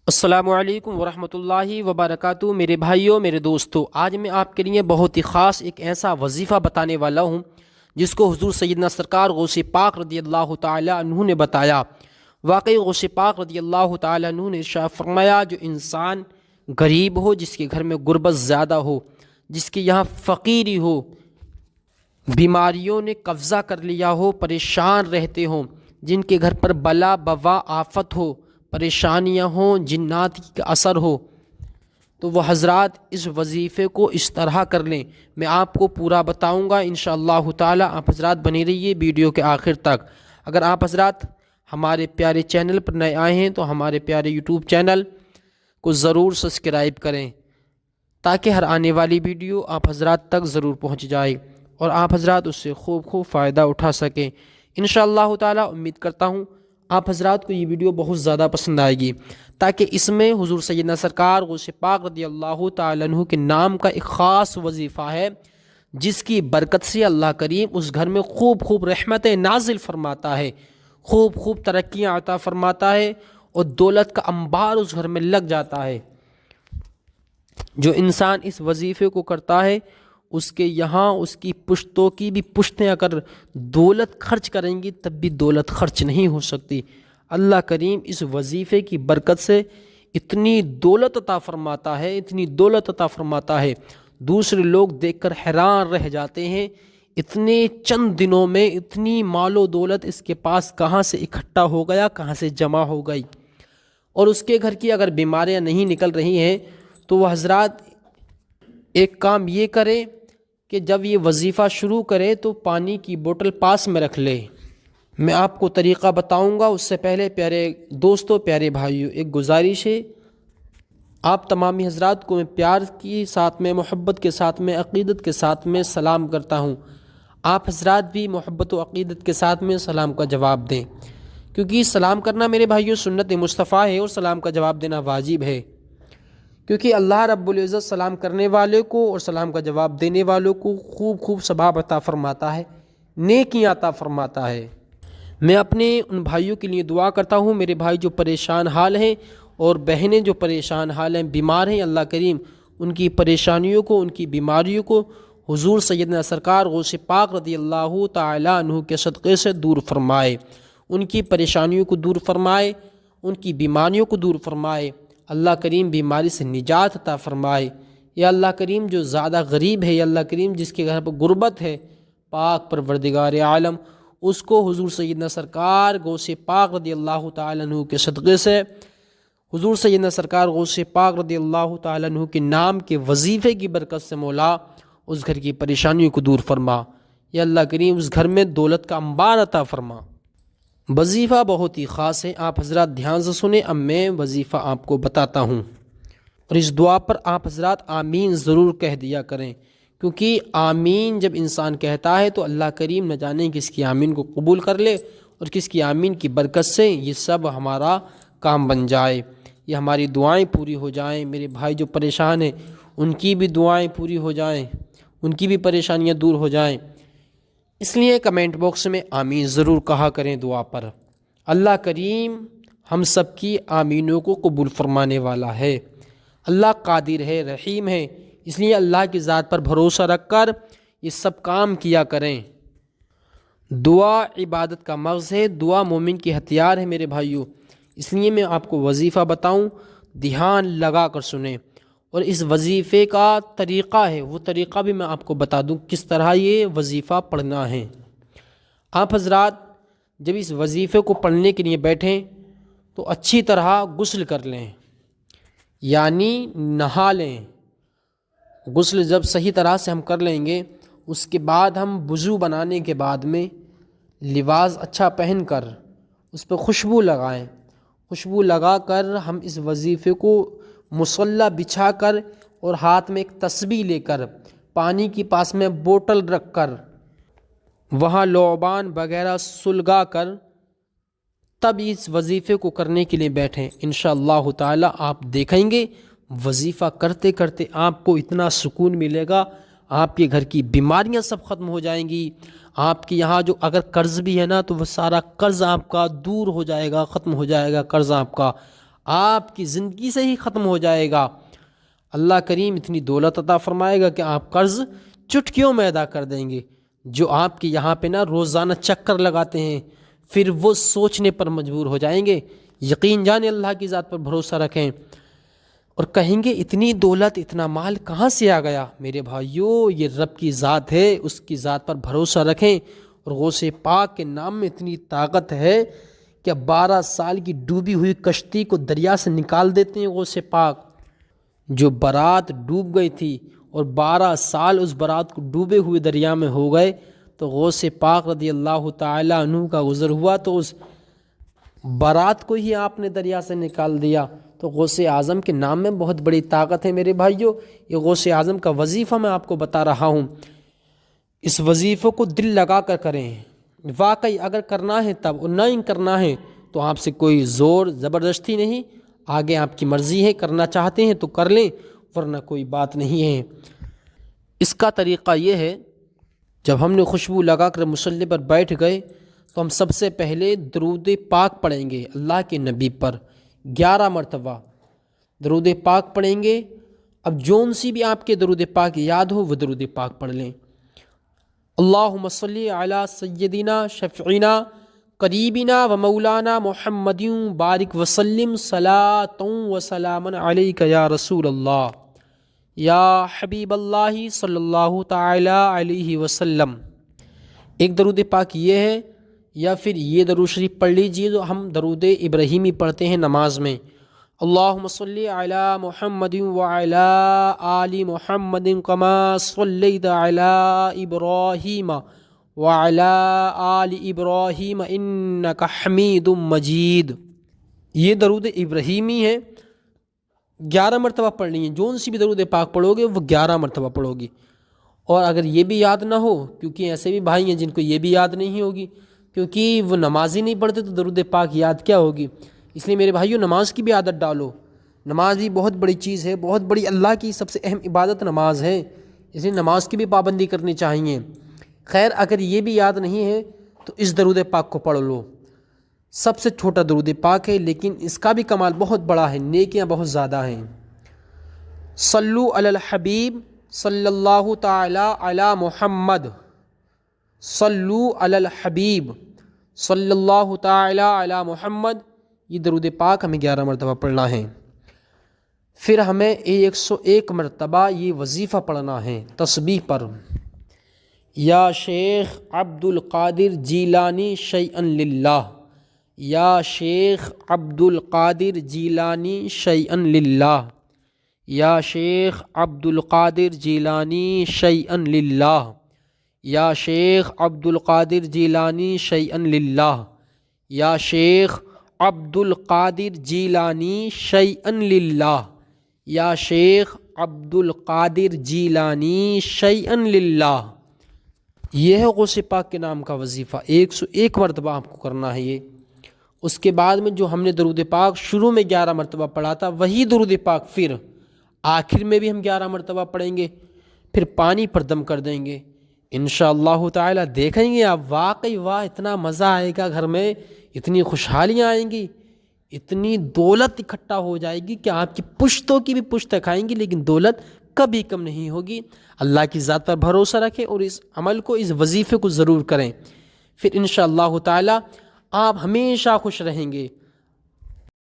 السلام علیکم ورحمۃ اللہ وبرکاتہ۔ میرے بھائیوں، میرے دوستوں، آج میں آپ کے لیے بہت ہی خاص ایک ایسا وظیفہ بتانے والا ہوں جس کو حضور سیدنا سرکار غوث پاک رضی اللہ تعالی عنہ نے بتایا۔ واقعی غوث پاک رضی اللہ تعالی عنہ نے ارشاد فرمایا، جو انسان غریب ہو، جس کے گھر میں غربت زیادہ ہو، جس کے یہاں فقیری ہو، بیماریوں نے قبضہ کر لیا ہو، پریشان رہتے ہوں، جن کے گھر پر بلا بوا آفت ہو، پریشانیاں ہوں، جنات کا اثر ہو، تو وہ حضرات اس وظیفے کو اس طرح کر لیں۔ میں آپ کو پورا بتاؤں گا انشاءاللہ تعالی۔ آپ حضرات بنے رہیے ویڈیو کے آخر تک۔ اگر آپ حضرات ہمارے پیارے چینل پر نئے آئے ہیں تو ہمارے پیارے یوٹیوب چینل کو ضرور سبسکرائب کریں تاکہ ہر آنے والی ویڈیو آپ حضرات تک ضرور پہنچ جائے اور آپ حضرات اس سے خوب فائدہ اٹھا سکیں انشاءاللہ تعالی۔ امید کرتا ہوں آپ حضرات کو یہ ویڈیو بہت زیادہ پسند آئے گی، تاکہ اس میں حضور سیدنا سرکار غوث پاک رضی اللہ تعالی عنہ کے نام کا ایک خاص وظیفہ ہے، جس کی برکت سے اللہ کریم اس گھر میں خوب رحمتیں نازل فرماتا ہے، خوب ترقیاں عطا فرماتا ہے اور دولت کا انبار اس گھر میں لگ جاتا ہے۔ جو انسان اس وظیفے کو کرتا ہے، اس کے یہاں اس کی پشتوں کی بھی پشتیں اگر دولت خرچ کریں گی تب بھی دولت خرچ نہیں ہو سکتی۔ اللہ کریم اس وظیفے کی برکت سے اتنی دولت عطا فرماتا ہے، اتنی دولت عطا فرماتا ہے، دوسرے لوگ دیکھ کر حیران رہ جاتے ہیں، اتنے چند دنوں میں اتنی مال و دولت اس کے پاس کہاں سے اکٹھا ہو گیا، کہاں سے جمع ہو گئی۔ اور اس کے گھر کی اگر بیماریاں نہیں نکل رہی ہیں تو وہ حضرات ایک کام یہ کرے کہ جب یہ وظیفہ شروع کرے تو پانی کی بوتل پاس میں رکھ لے۔ میں آپ کو طریقہ بتاؤں گا، اس سے پہلے پیارے دوستوں، پیارے بھائیوں، ایک گزارش ہے، آپ تمامی حضرات کو میں پیار کے ساتھ میں، محبت کے ساتھ میں، عقیدت کے ساتھ میں سلام کرتا ہوں۔ آپ حضرات بھی محبت و عقیدت کے ساتھ میں سلام کا جواب دیں، کیونکہ سلام کرنا میرے بھائیوں سنت مصطفیٰ ہے اور سلام کا جواب دینا واجب ہے، کیونکہ اللہ رب العزت سلام کرنے والے کو اور سلام کا جواب دینے والوں کو خوب ثواب عطا فرماتا ہے، نیکیاں عطا فرماتا ہے۔ میں اپنے ان بھائیوں کے لیے دعا کرتا ہوں، میرے بھائی جو پریشان حال ہیں اور بہنیں جو پریشان حال ہیں، بیمار ہیں، اللہ کریم ان کی پریشانیوں کو، ان کی بیماریوں کو حضور سیدنا سرکار غوث پاک رضی اللہ تعالی عنہ کے صدقے سے دور فرمائے، ان کی پریشانیوں کو دور فرمائے، ان کی بیماریوں کو دور فرمائے۔ اللہ کریم بیماری سے نجات عطا فرمائے۔ یا اللہ کریم جو زیادہ غریب ہے، یا اللہ کریم جس کے گھر پر غربت ہے، پاک پروردگار عالم اس کو حضور سیدنا سرکار غوث پاک رضی اللہ تعالی عنہ کے صدقے سے، حضور سیدنا سرکار غوث پاک رضی اللہ تعالی عنہ کے نام کے وظیفے کی برکت سے مولا اس گھر کی پریشانیوں کو دور فرما۔ یا اللہ کریم اس گھر میں دولت کا انبار عطا فرما۔ وظیفہ بہت ہی خاص ہے، آپ حضرات دھیان سے سنیں۔ اب میں وظیفہ آپ کو بتاتا ہوں اور اس دعا پر آپ حضرات آمین ضرور کہہ دیا کریں، کیونکہ آمین جب انسان کہتا ہے تو اللہ کریم نہ جانے کس کی آمین کو قبول کر لے اور کس کی آمین کی برکت سے یہ سب ہمارا کام بن جائے، یہ ہماری دعائیں پوری ہو جائیں۔ میرے بھائی جو پریشان ہیں ان کی بھی دعائیں پوری ہو جائیں، ان کی بھی پریشانیاں دور ہو جائیں، اس لیے کمنٹ باکس میں آمین ضرور کہا کریں دعا پر۔ اللہ کریم ہم سب کی آمینوں کو قبول فرمانے والا ہے۔ اللہ قادر ہے، رحیم ہے، اس لیے اللہ کی ذات پر بھروسہ رکھ کر یہ سب کام کیا کریں۔ دعا عبادت کا مغز ہے، دعا مومن کی ہتھیار ہے میرے بھائیوں، اس لیے میں آپ کو وظیفہ بتاؤں، دھیان لگا کر سنیں۔ اور اس وظیفے کا طریقہ ہے، وہ طریقہ بھی میں آپ کو بتا دوں کس طرح یہ وظیفہ پڑھنا ہے۔ آپ حضرات جب اس وظیفے کو پڑھنے کے لیے بیٹھیں تو اچھی طرح غسل کر لیں، یعنی نہا لیں۔ غسل جب صحیح طرح سے ہم کر لیں گے، اس کے بعد ہم وضو بنانے کے بعد میں لباس اچھا پہن کر اس پہ خوشبو لگائیں، خوشبو لگا کر ہم اس وظیفے کو مصلی بچھا کر اور ہاتھ میں ایک تسبیح لے کر، پانی کی پاس میں بوتل رکھ کر، وہاں لعبان وغیرہ سلگا کر تب اس وظیفے کو کرنے کے لیے بیٹھیں۔ انشاءاللہ تعالی آپ دیکھیں گے وظیفہ کرتے کرتے آپ کو اتنا سکون ملے گا، آپ کے گھر کی بیماریاں سب ختم ہو جائیں گی، آپ کے یہاں جو اگر قرض بھی ہے نا تو وہ سارا قرض آپ کا دور ہو جائے گا، ختم ہو جائے گا قرض آپ کا، آپ کی زندگی سے ہی ختم ہو جائے گا۔ اللہ کریم اتنی دولت عطا فرمائے گا کہ آپ قرض چٹکیوں میں ادا کر دیں گے۔ جو آپ کے یہاں پہ نا روزانہ چکر لگاتے ہیں، پھر وہ سوچنے پر مجبور ہو جائیں گے، یقین جانے اللہ کی ذات پر بھروسہ رکھیں، اور کہیں گے اتنی دولت اتنا مال کہاں سے آ گیا؟ میرے بھائیو، یہ رب کی ذات ہے، اس کی ذات پر بھروسہ رکھیں۔ اور غوث پاک کے نام میں اتنی طاقت ہے کہ 12 سال کی ڈوبی ہوئی کشتی کو دریا سے نکال دیتے ہیں غوث پاک۔ جو برات ڈوب گئی تھی اور 12 سال اس برات کو ڈوبے ہوئے دریا میں ہو گئے، تو غوث پاک رضی اللہ تعالی عنہ کا گزر ہوا تو اس برات کو ہی آپ نے دریا سے نکال دیا۔ تو غوث اعظم کے نام میں بہت بڑی طاقت ہے میرے بھائیوں۔ یہ غوث اعظم کا وظیفہ میں آپ کو بتا رہا ہوں، اس وظیفے کو دل لگا کر کریں۔ واقعی اگر کرنا ہے تب، اور نہیں کرنا ہے تو آپ سے کوئی زور زبردستی نہیں، آگے آپ کی مرضی ہے، کرنا چاہتے ہیں تو کر لیں، ورنہ کوئی بات نہیں ہے۔ اس کا طریقہ یہ ہے، جب ہم نے خوشبو لگا کر مصلی پر بیٹھ گئے تو ہم سب سے پہلے درود پاک پڑھیں گے اللہ کے نبی پر 11 مرتبہ درود پاک پڑھیں گے۔ اب جون سی بھی آپ کے درود پاک یاد ہو وہ درود پاک پڑھ لیں۔ اللہم صلی علی سیدنا شفیعنا قریبنا و مولانا محمد بارک وسلم صلاۃ و سلام علیک یا رسول اللہ یا حبیب اللہ صلی اللہ تعالی علیہ وسلم۔ ایک درود پاک یہ ہے، یا پھر یہ درود شریف پڑھ لیجیے جو ہم درود ابراہیمی پڑھتے ہیں نماز میں، اللہم صلی علی محمد وعلی آل محمد کما صلیت علی ابراہیم وعلی آل ابراہیم انک حمید مجید۔ یہ درود ابراہیمی ہے، 11 مرتبہ پڑھنی ہے۔ جون سی بھی درود پاک پڑھو گے وہ 11 مرتبہ پڑھو گی۔ اور اگر یہ بھی یاد نہ ہو، کیونکہ ایسے بھی بھائی ہیں جن کو یہ بھی یاد نہیں ہوگی، کیونکہ وہ نماز ہی نہیں پڑھتے، تو درود پاک یاد کیا ہوگی؟ اس لیے میرے بھائیوں نماز کی بھی عادت ڈالو۔ نماز بھی بہت بڑی چیز ہے، بہت بڑی اللہ کی سب سے اہم عبادت نماز ہے، اس لیے نماز کی بھی پابندی کرنی چاہیے۔ خیر اگر یہ بھی یاد نہیں ہے تو اس درود پاک کو پڑھ لو۔ سب سے چھوٹا درود پاک ہے، لیکن اس کا بھی کمال بہت بڑا ہے، نیکیاں بہت زیادہ ہیں۔ صلو علی الحبیب صلی اللہ تعالی علی محمد، صلو علی الحبیب صلی اللہ تعالی علی محمد، یہ درود پاک ہمیں 11 مرتبہ پڑھنا ہے۔ پھر ہمیں 101 مرتبہ یہ وظیفہ پڑھنا ہے تسبیح پر، یا شیخ عبد القادر جیلانی شیئا للہ، یا شیخ عبد القادر جیلانی شیئا للہ، یا شیخ عبد القادر جیلانی شیئا للہ، یا شیخ عبد القادر جیلانی شیئا للہ، یا شیخ عبد القادر جیلانی شیئا للہ، یا شیخ عبد القادر جیلانی شیئا للہ۔ یہ ہے غوث پاک کے نام کا وظیفہ، 101 مرتبہ آپ کو کرنا ہے یہ۔ اس کے بعد میں جو ہم نے درود پاک شروع میں 11 مرتبہ پڑھا تھا، وہی درود پاک پھر آخر میں بھی ہم 11 مرتبہ پڑھیں گے، پھر پانی پر دم کر دیں گے انشاءاللہ تعالی۔ دیکھیں گے آپ واقعی واہ، اتنا مزہ آئے گا گھر میں، اتنی خوشحالیاں آئیں گی، اتنی دولت اکٹھا ہو جائے گی کہ آپ کی پشتوں کی بھی پشت کھائیں گی، لیکن دولت کبھی کم نہیں ہوگی۔ اللہ کی ذات پر بھروسہ رکھیں اور اس عمل کو، اس وظیفے کو ضرور کریں، پھر انشاءاللہ تعالی آپ ہمیشہ خوش رہیں گے۔